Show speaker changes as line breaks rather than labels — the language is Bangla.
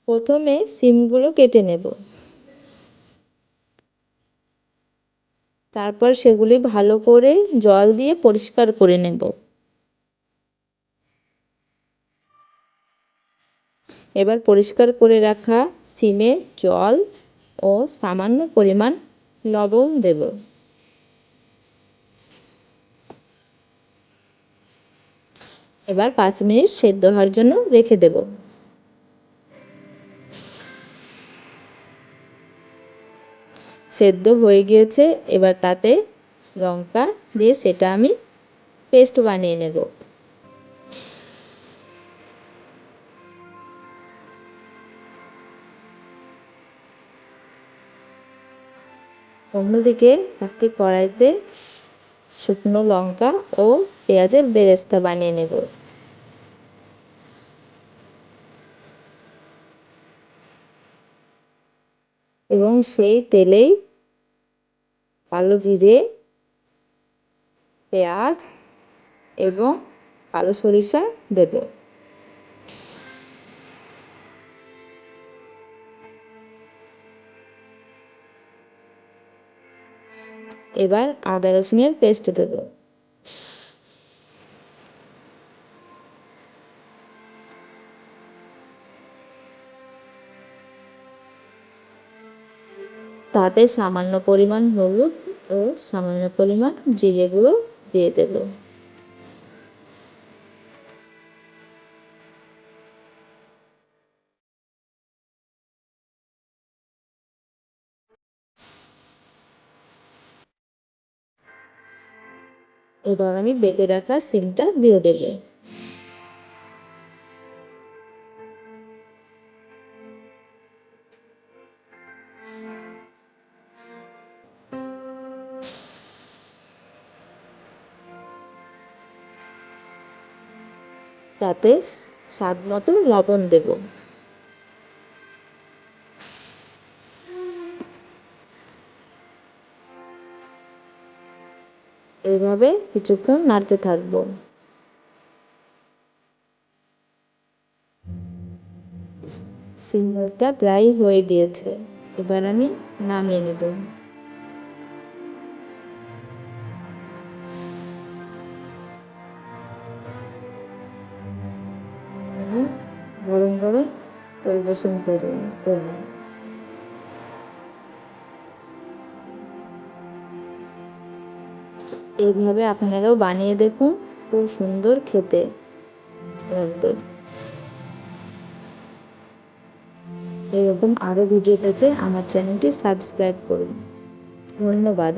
প্রথমে সিমগুলো কেটে নেব, তারপর সেগুলি ভালো করে জল দিয়ে পরিষ্কার করে নেব। এবার পরিষ্কার করে রাখা সিমে জল ও সামান্য পরিমাণ লবণ দেব। এবার 5 মিনিট সেদ্ধ হওয়ার জন্য রেখে দেব। সেদ্ধ হয়ে গিয়েছে, এবার তাতে লঙ্কা দিয়ে সেটা আমি পেস্ট বানিয়ে নেব। অন্যদিকে একটি কড়াইতে শুকনো লঙ্কা ও পেঁয়াজের বেরেস্তা বানিয়ে নেব। এবং সেই তেলেই কালো জিরে, পেঁয়াজ এবং কালো সরিষা দেব। এবার আদা রসুনের পেস্ট দেব। তাতে সামান্য পরিমাণ হলুদ ও সামান্য পরিমাণ জিরে গুঁড়ো দিয়ে দেব। এবার আমি বেটে রাখা সিমটা দিয়ে দেব। তাতে স্বাদ মতো লবণ দেব। এইভাবে কিছুক্ষণ নাড়তে থাকবো। সিমটা প্রায় হয়ে গিয়েছে, এবার আমি নামিয়ে নেব। গরম গরম পরিবেশন করুন। এইভাবে আপনারাও বানিয়ে দেখুন, খুব সুন্দর খেতে লাগবে। এরকম আরও ভিডিও পেতে আমার চ্যানেলটি সাবস্ক্রাইব করুন। ধন্যবাদ।